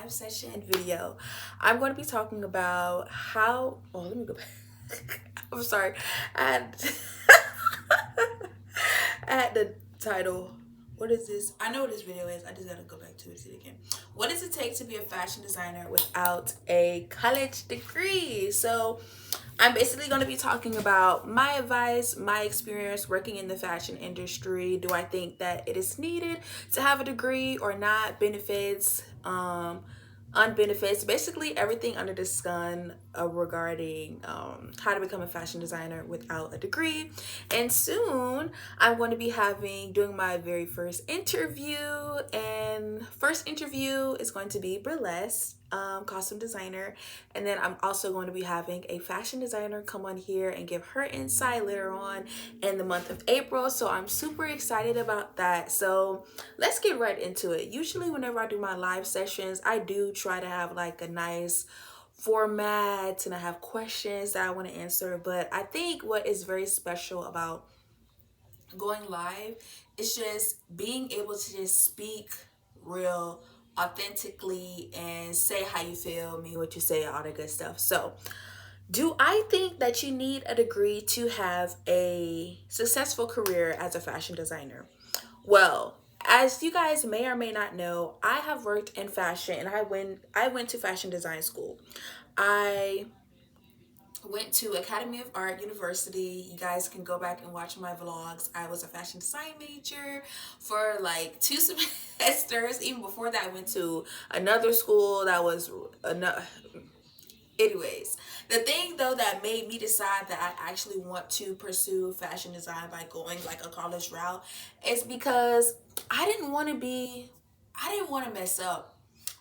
live session video. I'm going to be talking about how. Oh, let me go back. I'm sorry. And at the title. What is this? I know what this video is. I just gotta go back to it, see it again. What does it take to be a fashion designer without a college degree? So, I'm basically going to be talking about my advice, my experience working in the fashion industry. Do I think that it is needed to have a degree or not? Benefits, unbenefits, basically everything under the sun regarding how to become a fashion designer without a degree. And soon I'm going to be doing my very first interview, and first interview is going to be burlesque, costume designer. And then I'm also going to be having a fashion designer come on here and give her insight later on in the month of April. So I'm super excited about that. So let's get right into it. Usually whenever I do my live sessions, I do try to have like a nice format and I have questions that I want to answer. But I think what is very special about going live is just being able to just speak real authentically and say how you feel, mean what you say, all that good stuff. So do I think that you need a degree to have a successful career as a fashion designer? Well, as you guys may or may not know, I have worked in fashion and I went to fashion design school. I went to Academy of Art University. You guys can go back and watch my vlogs. I was a fashion design major for like 2 semesters. Even before that, I went to another school that was another. Anyways, the thing though that made me decide that I actually want to pursue fashion design by going like a college route is because I didn't want to mess up.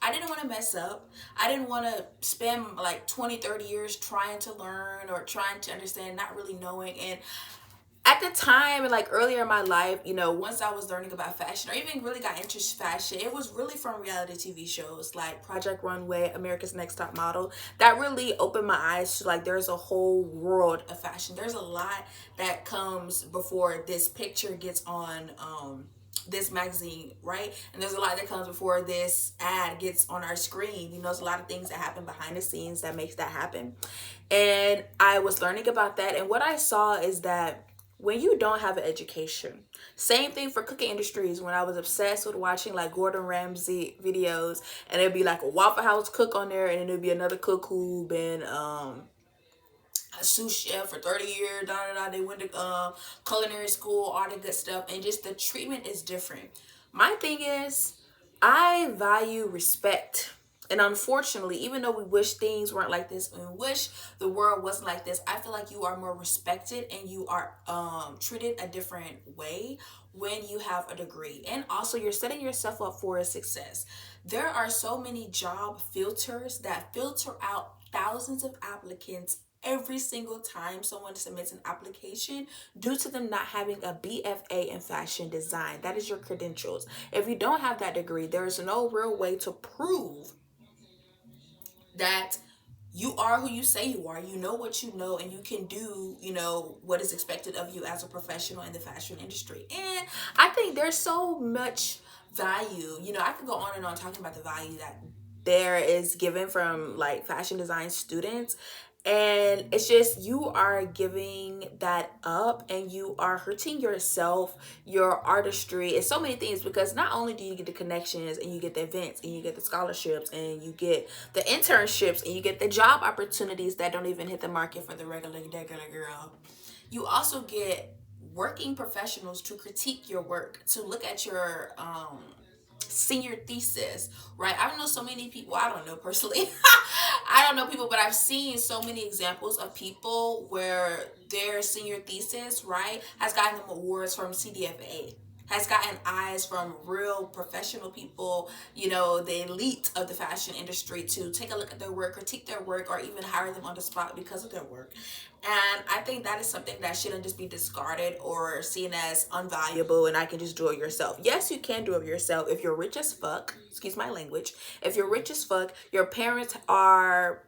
I didn't want to mess up. I didn't want to spend like 20, 30 years trying to learn or trying to understand, not really knowing. And at the time, like earlier in my life, once I was learning about fashion or even really got interested in fashion, it was really from reality TV shows like Project Runway, America's Next Top Model, that really opened my eyes to like there's a whole world of fashion. There's a lot that comes before this picture gets on this magazine, right? And there's a lot that comes before this ad gets on our screen. There's a lot of things that happen behind the scenes that makes that happen. And I was learning about that, and what I saw is that when you don't have an education, same thing for cooking industries. When I was obsessed with watching like Gordon Ramsay videos, and it'd be like a Waffle House cook on there, and then there'd be another cook who been a sous chef for 30 years, da da da. They went to culinary school, all the good stuff, and just the treatment is different. My thing is, I value respect. And unfortunately, even though we wish things weren't like this and we wish the world wasn't like this, I feel like you are more respected and you are treated a different way when you have a degree. And also, you're setting yourself up for a success. There are so many job filters that filter out thousands of applicants every single time someone submits an application due to them not having a BFA in fashion design. That is your credentials. If you don't have that degree, there is no real way to prove that you are who you say you are. You know what you know, and you can do, what is expected of you as a professional in the fashion industry. And I think there's so much value. I could go on and on talking about the value that there is given from like fashion design students, and it's just you are giving that up and you are hurting yourself, your artistry. It's so many things, because not only do you get the connections and you get the events and you get the scholarships and you get the internships and you get the job opportunities that don't even hit the market for the regular girl, you also get working professionals to critique your work, to look at your senior thesis, right? I don't know so many people. I don't know personally. I don't know people, but I've seen so many examples of people where their senior thesis, right, has gotten them awards from CDFA, has gotten eyes from real professional people, the elite of the fashion industry, to take a look at their work, critique their work, or even hire them on the spot because of their work. And I think that is something that shouldn't just be discarded or seen as unvaluable and I can just do it yourself. Yes, you can do it yourself if you're rich as fuck. Excuse my language. If you're rich as fuck, your parents are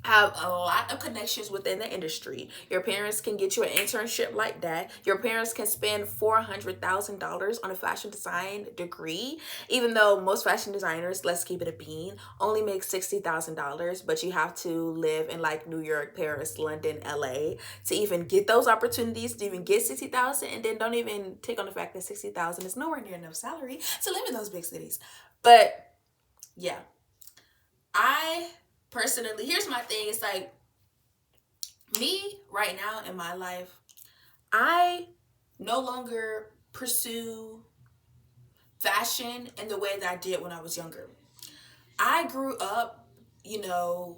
have a lot of connections within the industry. Your parents can get you an internship like that. Your parents can spend $400,000 on a fashion design degree, even though most fashion designers, let's keep it a bean, only make $60,000. But you have to live in like New York, Paris, London, LA to even get those opportunities, to even get 60,000, and then don't even take on the fact that 60,000 is nowhere near enough salary to live in those big cities. But yeah, I personally, here's my thing. It's like me right now in my life, I no longer pursue fashion in the way that I did when I was younger. I grew up, you know,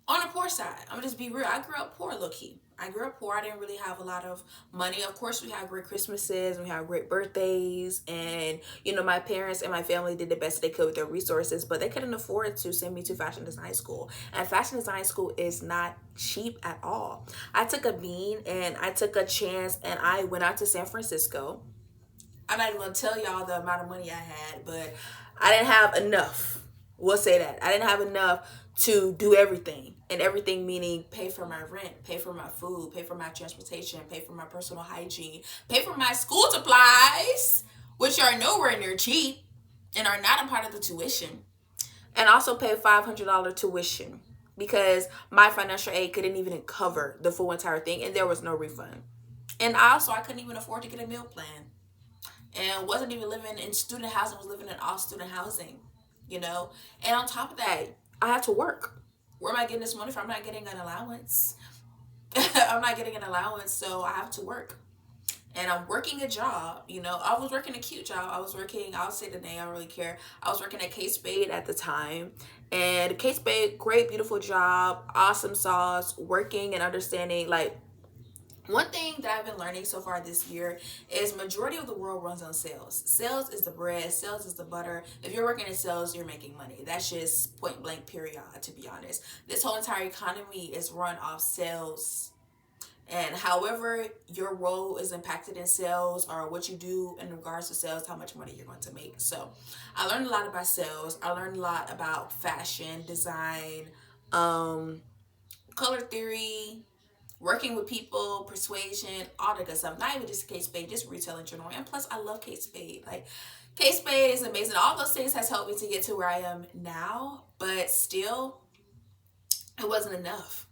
on the poor side. I'm gonna just be real. I grew up poor, low key. I grew up poor. I didn't really have a lot of money. Of course, we had great Christmases and we had great birthdays, and my parents and my family did the best they could with their resources, but they couldn't afford to send me to fashion design school. And fashion design school is not cheap at all. I took a bean and I took a chance, and I went out to San Francisco. I'm not even gonna tell y'all the amount of money I had, but I didn't have enough. We'll say that. I didn't have enough to do everything. And everything meaning pay for my rent, pay for my food, pay for my transportation, pay for my personal hygiene, pay for my school supplies, which are nowhere near cheap and are not a part of the tuition. And also pay $500 tuition because my financial aid couldn't even cover the full entire thing, and there was no refund. And also, I couldn't even afford to get a meal plan, and wasn't even living in student housing, was living in all student housing. And on top of that, I had to work. Where am I getting this money from? I'm not getting an allowance. I'm not getting an allowance, so I have to work. And I'm working a job. I was working a cute job. I was working, I'll say the name, I don't really care. I was working at Kate Spade at the time. And Kate Spade, great, beautiful job, awesome sauce, working and understanding like one thing that I've been learning so far this year is majority of the world runs on sales. Sales is the bread, sales is the butter. If you're working in sales, you're making money. That's just point blank period, to be honest. This whole entire economy is run off sales. And however your role is impacted in sales, or what you do in regards to sales, how much money you're going to make. So I learned a lot about sales. I learned a lot about fashion, design, um, color theory, working with people, persuasion, all that good stuff. Not even just Kate Spade, just retail in general. And plus, I love Kate Spade. Like, Kate Spade is amazing. All those things has helped me to get to where I am now, but still, it wasn't enough.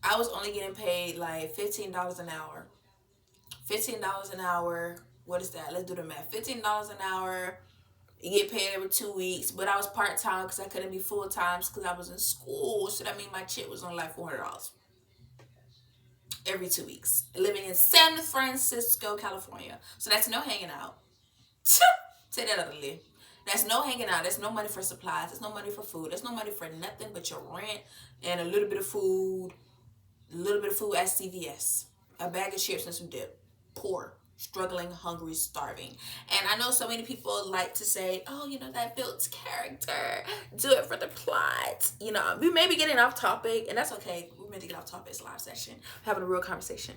I was only getting paid like $15 an hour. $15 an hour. What is that? Let's do the math. $15 an hour. You get paid every 2 weeks, but I was part time because I couldn't be full time because I was in school. So that means my check was only like $400 every 2 weeks, living in San Francisco, California. So that's no hanging out. Say that otherly. That's no hanging out. There's no money for supplies. There's no money for food. There's no money for nothing but your rent and a little bit of food. A little bit of food at CVS. A bag of chips and some dip. Poor. Struggling, hungry, starving. And I know so many people like to say, oh, that builds character. Do it for the plot. We may be getting off topic, and that's okay. We're meant to get off topic. It's a live session. We're having a real conversation.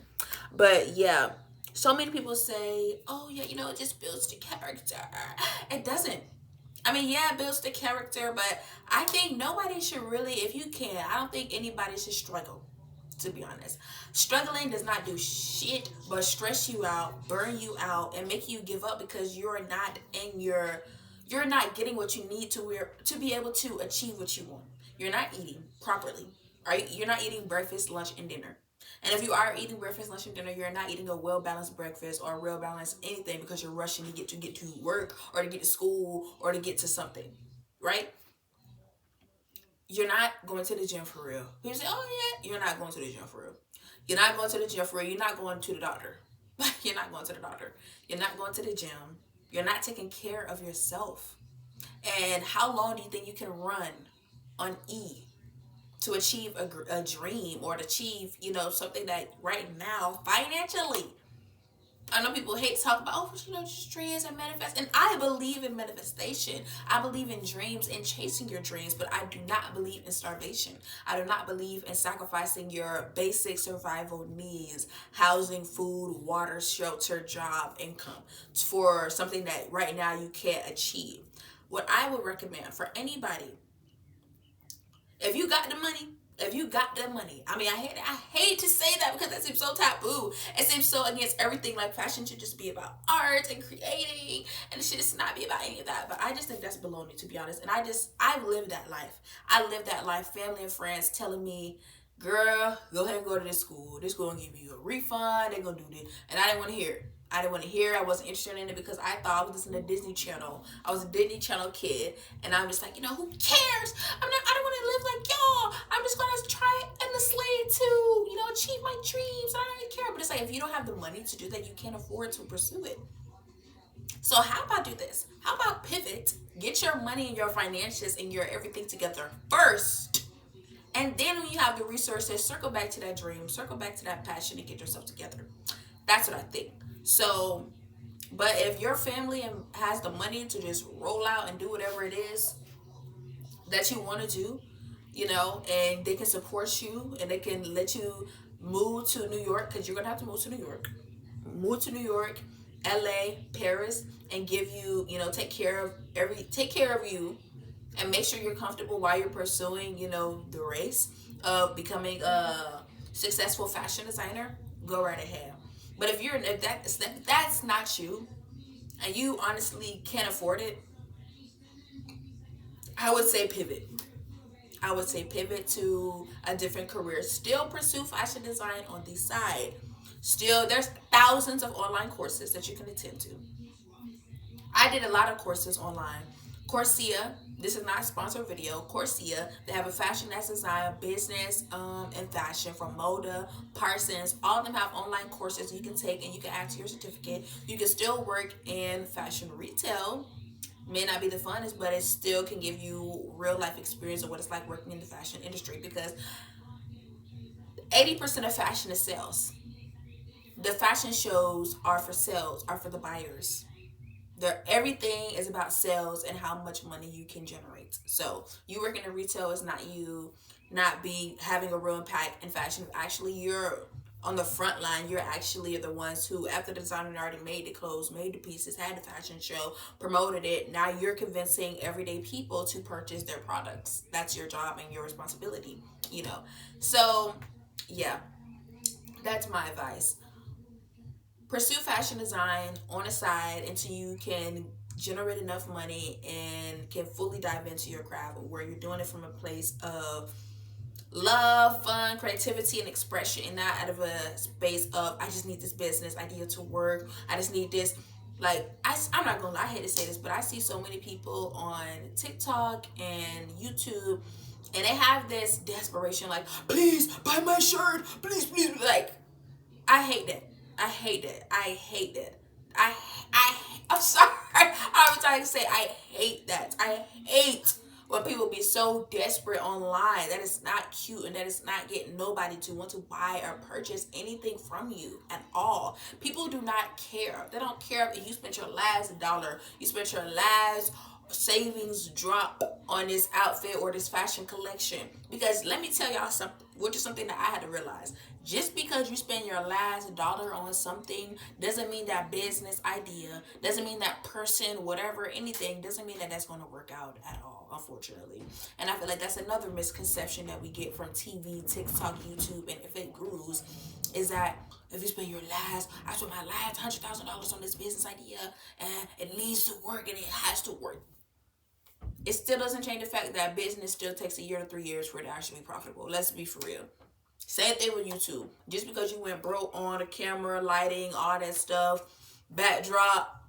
But yeah, so many people say, oh, yeah, it just builds the character. It doesn't. I mean, yeah, it builds the character, but I think nobody should really, if you can, I don't think anybody should struggle, to be honest. Struggling does not do shit but stress you out, burn you out, and make you give up because you're not getting what you need to be able to achieve what you want. You're not eating properly, right? You're not eating breakfast, lunch, and dinner. And if you are eating breakfast, lunch, and dinner, you're not eating a well-balanced breakfast or a well-balanced anything because you're rushing to get to work or to get to school or to get to something, right? You're not going to the gym for real. People say, oh yeah, you're not going to the gym for real. You're not going to the gym for real. You're not going to the doctor. You're not going to the doctor. You're not going to the gym. You're not taking care of yourself. And how long do you think you can run on E to achieve a dream or to achieve, something that right now financially, I know people hate to talk about, oh, just dreams and manifest. And I believe in manifestation. I believe in dreams and chasing your dreams, but I do not believe in starvation. I do not believe in sacrificing your basic survival needs, housing, food, water, shelter, job, income, for something that right now you can't achieve. What I would recommend for anybody, if you got the money, If you got the money, I mean, I hate to say that because that seems so taboo. It seems so against everything. Like fashion should just be about art and creating, and it should just not be about any of that. But I just think that's baloney, to be honest. And I've lived that life. I lived that life. Family and friends telling me, "Girl, go ahead and go to this school. This school gonna give you a refund. They're gonna do this," and I didn't want to hear it. I didn't want to hear it. I wasn't interested in it because I thought I was listening to Disney Channel. I was a Disney Channel kid, and I'm just like, who cares? I don't want to live like y'all. I'm just gonna try and the slave to, achieve my dreams. I don't really care. But it's like if you don't have the money to do that, you can't afford to pursue it. So how about do this? How about pivot? Get your money and your finances and your everything together first. And then when you have the resources, circle back to that dream, circle back to that passion and get yourself together. That's what I think. So, but if your family has the money to just roll out and do whatever it is that you want to do, and they can support you and they can let you move to New York, because you're gonna have to move to New York. Move to New York, LA, Paris, and give you, take care of you, and make sure you're comfortable while you're pursuing, the race of becoming a successful fashion designer. Go right ahead. But if that's not you, and you honestly can't afford it, I would say pivot. I would say pivot to a different career. Still pursue fashion design on the side. Still, there's thousands of online courses that you can attend to. I did a lot of courses online. Coursera, this is not a sponsored video. Coursera, they have a fashion as design, business, and fashion from Moda, Parsons. All of them have online courses you can take and you can add to your certificate. You can still work in fashion retail. May not be the funnest, but it still can give you real life experience of what it's like working in the fashion industry, because 80% of fashion is sales. The fashion shows are for sales, are for the buyers. Everything is about sales and how much money you can generate. So you working in retail is not you not be having a real impact in fashion. Actually, you're on the front line. You're actually the ones who, after the designer already made the clothes, made the pieces, had the fashion show, promoted it, now you're convincing everyday people to purchase their products. That's your job and your responsibility, so yeah, that's my advice. Pursue fashion design on the side until you can generate enough money and can fully dive into your craft, where you're doing it from a place of love, fun, creativity, and expression, and not out of a space of I just need this business idea to work. I just need this. Like I'm not gonna lie, I hate to say this, but I see so many people on TikTok and YouTube, and they have this desperation, like, please buy my shirt, please, please. Like, I hate that. I hate that. I hate that. I I I'm sorry. I'm trying to say I hate that. I hate when people be so desperate online. That is not cute, and that is not getting nobody to want to buy or purchase anything from you at all. People do not care. They don't care if you spent your last dollar, you spent your last savings drop on this outfit or this fashion collection. Because let me tell y'all something, which is something that I had to realize. Just because you spend your last dollar on something doesn't mean that business idea, doesn't mean that person, whatever, anything, doesn't mean that that's going to work out at all, unfortunately. And I feel like that's another misconception that we get from TV, TikTok, YouTube, and fake gurus, is that if you spend I spent my last $100,000 on this business idea and it needs to work and it has to work. It still doesn't change the fact that business still takes a year to 3 years for it to actually be profitable. Let's be for real. Same thing with YouTube. Just because you went broke on the camera, lighting, all that stuff, backdrop,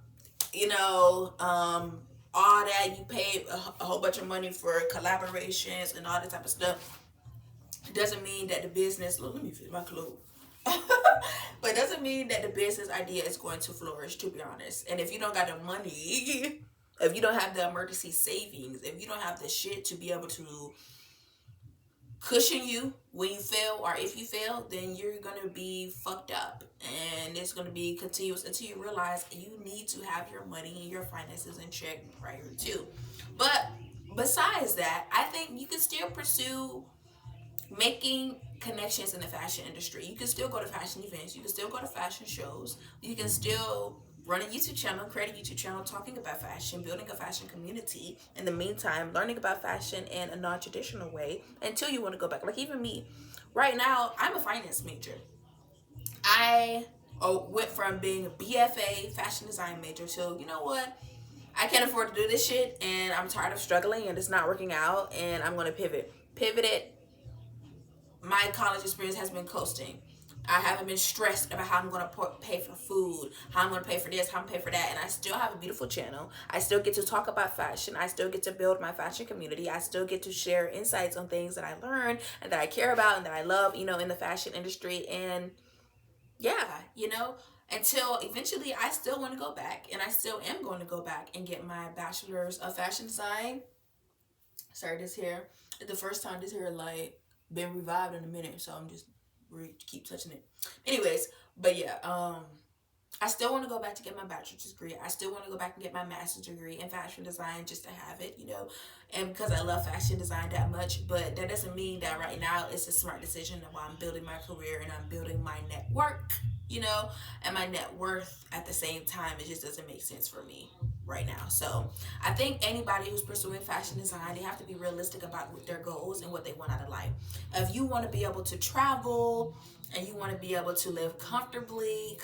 all that, you paid a whole bunch of money for collaborations and all that type of stuff. It doesn't mean that the business, look, let me fit my clothes. But it doesn't mean that the business idea is going to flourish, to be honest. And if you don't got the money, if you don't have the emergency savings, if you don't have the shit to be able to cushion you when you fail, or if you fail, then you're gonna be fucked up, and it's gonna be continuous until you realize you need to have your money and your finances in check prior to. But besides that, I think you can still pursue making connections in the fashion industry. You can still go to fashion events, you can still go to fashion shows, you can still run a YouTube channel, create a YouTube channel talking about fashion, building a fashion community. In the meantime, learning about fashion in a non-traditional way until you want to go back. Like even me, right now, I'm a finance major. I went from being a BFA fashion design major to, you know what? I can't afford to do this shit and I'm tired of struggling and it's not working out and I'm going to pivot. Pivoted. My college experience has been coasting. I haven't been stressed about how I'm going to pay for food, how I'm going to pay for this, how I'm going to pay for that. And I still have a beautiful channel. I still get to talk about fashion. I still get to build my fashion community. I still get to share insights on things that I learned and that I care about and that I love, you know, in the fashion industry. And yeah, you know, until eventually I still want to go back and I still am going to go back and get my bachelor's of fashion design. Sorry, this hair. It's the first time this hair like been revived in a minute, so I'm just keep touching it. Anyways, but yeah, I still want to go back to get my bachelor's degree. I still want to go back and get my master's degree in fashion design just to have it, you know, and because I love fashion design that much. But that doesn't mean that right now it's a smart decision while I'm building my career and I'm building my network, you know, and my net worth at the same time. It just doesn't make sense for me right now. So I think anybody who's pursuing fashion design, they have to be realistic about their goals and what they want out of life. If you want to be able to travel and you want to be able to live comfortably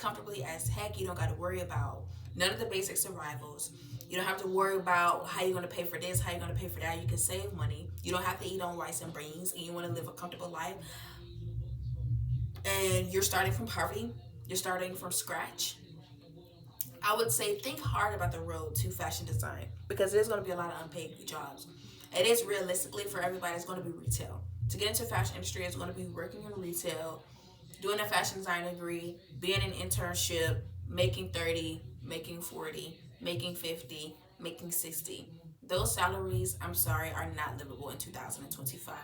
as heck, you don't got to worry about none of the basic survivals. You don't have to worry about how you're going to pay for this, how you're going to pay for that. You can save money. You don't have to eat on rice and beans, and you want to live a comfortable life. And you're starting from poverty. You're starting from scratch. I would say think hard about the road to fashion design because there's going to be a lot of unpaid jobs. It is realistically for everybody, it's going to be retail. To get into the fashion industry, it's going to be working in retail, doing a fashion design degree, being an internship, making 30, making 40, making 50, making 60. Those salaries, I'm sorry, are not livable in 2025.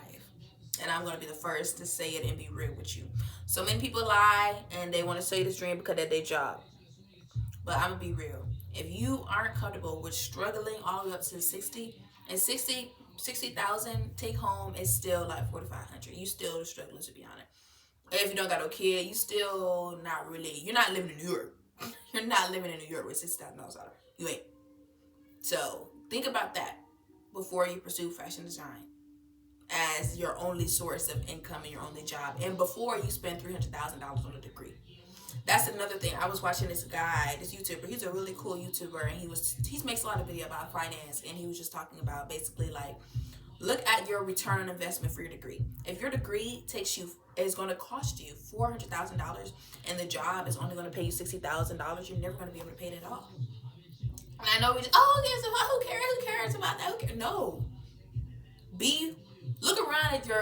And I'm going to be the first to say it and be real with you. So many people lie and they want to say this dream because of their job. But I'm going to be real. If you aren't comfortable with struggling all the way up to 60, and 60,000 take home is still like 4,500. You still struggling, to be honest. If you don't got no kid, you still not really, you're not living in New York. You're not living in New York with $60,000. You ain't. So think about that before you pursue fashion design as your only source of income and your only job, and before you spend $300,000 on a degree. That's another thing. I was watching this guy, this YouTuber. He's a really cool YouTuber, and he makes a lot of video about finance, and he was just talking about basically like, look at your return on investment for your degree. If your degree is going to cost you $400,000, and the job is only going to pay you $60,000, you're never going to be able to pay it at all. And I know we just, yes, who cares about that? Who cares? No. Look around at your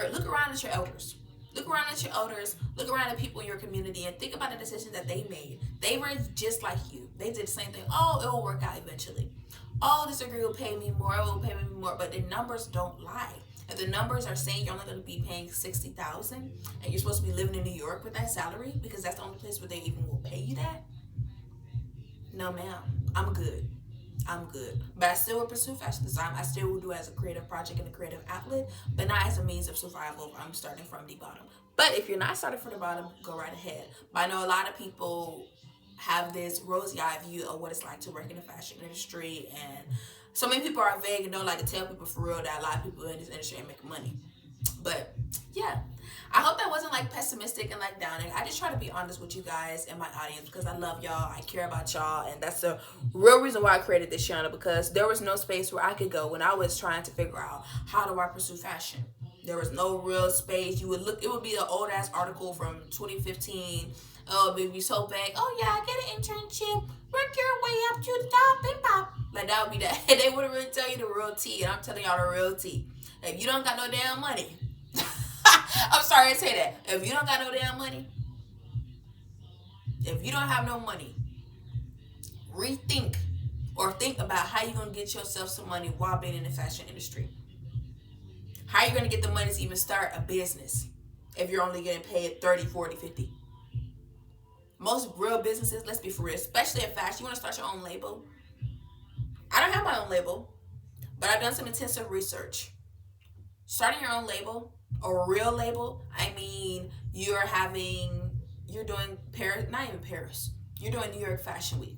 elders. Look around at your elders. Look around at people in your community and think about the decisions that they made. They were just like you. They did the same thing. Oh, it will work out eventually. Oh, this degree will pay me more. It will pay me more. But the numbers don't lie. If the numbers are saying you're only going to be paying $60,000 and you're supposed to be living in New York with that salary because that's the only place where they even will pay you that, no, ma'am. I'm good. But I still will pursue fashion design. I still will do it as a creative project and a creative outlet, but not as a means of survival if I'm starting from the bottom. But if you're not starting from the bottom, go right ahead. But I know a lot of people have this rosy-eyed view of what it's like to work in the fashion industry, and so many people are vague and don't like to tell people for real that a lot of people in this industry ain't making money. But yeah, I hope that wasn't like pessimistic and like downing. I just try to be honest with you guys and my audience because I love y'all. I care about y'all. And that's the real reason why I created this channel, because there was no space where I could go when I was trying to figure out how do I pursue fashion. There was no real space. You would look, it would be an old ass article from 2015. Oh, baby, so big. Oh yeah, get an internship. Work your way up to the top and pop. Like that would be that. They wouldn't really tell you the real tea. And I'm telling y'all the real tea. If you don't got no damn money, I'm sorry to say that. If you don't got no damn money, if you don't have no money, rethink or think about how you're going to get yourself some money while being in the fashion industry. How are you going to get the money to even start a business if you're only getting paid 30, 40, 50? Most real businesses, let's be for real, especially in fashion, you want to start your own label. I don't have my own label, but I've done some intensive research. Starting your own label, or a real label, I mean, you're doing Paris, not even Paris, you're doing New York Fashion Week.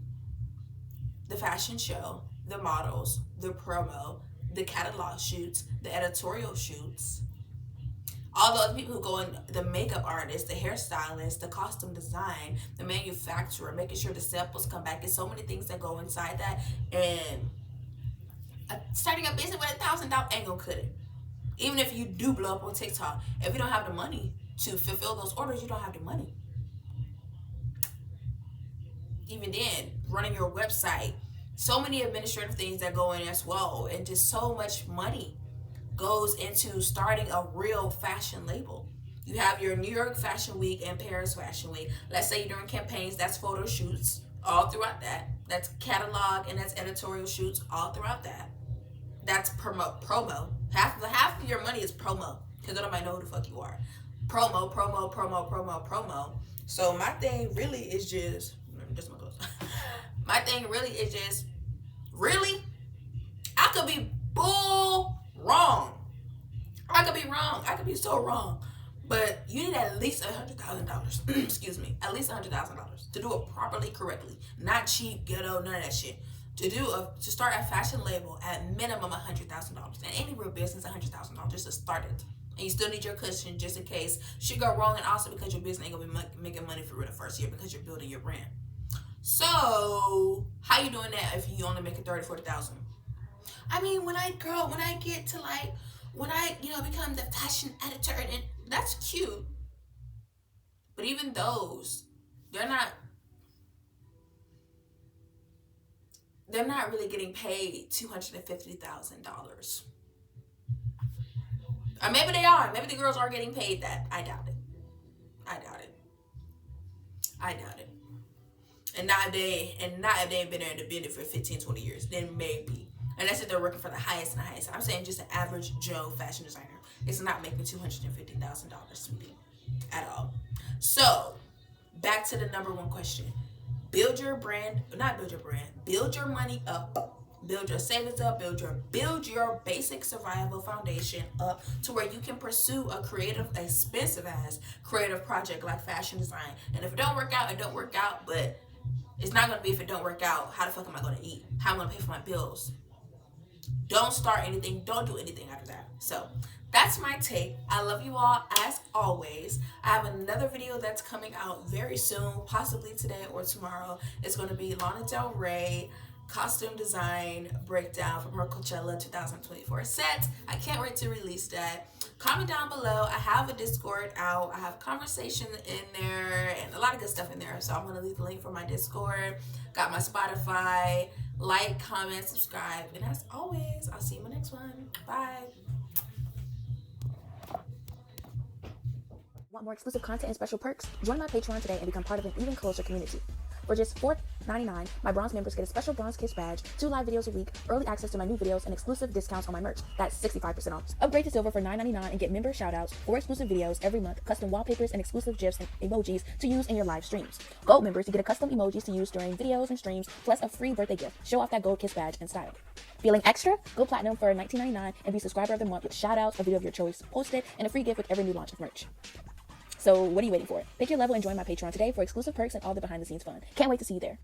the fashion show, the models, the promo, the catalog shoots, the editorial shoots, all the other people who go in, the makeup artist, the hairstylist, the costume design, the manufacturer, making sure the samples come back. There's so many things that go inside that. And starting a business with $1,000 ain't gonna cut it. Even if you do blow up on TikTok, if you don't have the money to fulfill those orders, you don't have the money. Even then, running your website, so many administrative things that go in as well, and just so much money goes into starting a real fashion label. You have your New York Fashion Week and Paris Fashion Week. Let's say you're doing campaigns, that's photo shoots all throughout that. That's catalog and that's editorial shoots all throughout that. That's promo. Half of your money is promo, because nobody know who the fuck you are. Promo. So my thing really is just my clothes. My thing really is just, really, I could be wrong. I could be wrong. I could be so wrong. But you need at least $100,000. Excuse me, at least $100,000 to do it properly, correctly, not cheap, ghetto, none of that shit. To start a fashion label at minimum $100,000, and any real business $100,000 just to start it. And you still need your cushion just in case shit go wrong, and also because your business ain't gonna be making money for real the first year because you're building your brand. So how you doing that if you only making $30,000-$40,000? I mean, when I get to become the fashion editor, and that's cute. But even those, they're not really getting paid $250,000. Or maybe they are. Maybe the girls are getting paid that. I doubt it. And not if they ain't been there in the business for 15-20 years. Then maybe. Unless if they're working for the highest and the highest. I'm saying just an average Joe fashion designer is not making $250,000, sweetie, at all. So back to the number one question. Build your brand, build your money up, build your savings up, build your basic survival foundation up to where you can pursue a creative, expensive ass creative project like fashion design. And if it don't work out, it don't work out, but it's not gonna be if it don't work out, how the fuck am I gonna eat? How am I gonna pay for my bills? Don't start anything, don't do anything after that. So that's my take. I love you all as always. I have another video that's coming out very soon, possibly today or tomorrow. It's going to be Lana Del Rey costume design breakdown from her Coachella 2024 set. I can't wait to release that. Comment down below. I have a Discord out. I have conversation in there and a lot of good stuff in there. So I'm going to leave the link for my Discord. Got my Spotify. Like, comment, subscribe. And as always, I'll see you in my next one. Bye. Want more exclusive content and special perks? Join my Patreon today and become part of an even closer community. For just $4.99, my bronze members get a special Bronze Kiss badge, 2 live videos a week, early access to my new videos, and exclusive discounts on my merch. That's 65% off. Upgrade to silver for $9.99 and get member shoutouts, 4 exclusive videos every month, custom wallpapers, and exclusive GIFs and emojis to use in your live streams. Gold members, you get a custom emojis to use during videos and streams, plus a free birthday gift. Show off that Gold Kiss badge and style. Feeling extra? Go platinum for $19.99 and be subscriber of the month with shoutouts, a video of your choice posted, and a free gift with every new launch of merch. So what are you waiting for? Pick your level and join my Patreon today for exclusive perks and all the behind the scenes fun. Can't wait to see you there.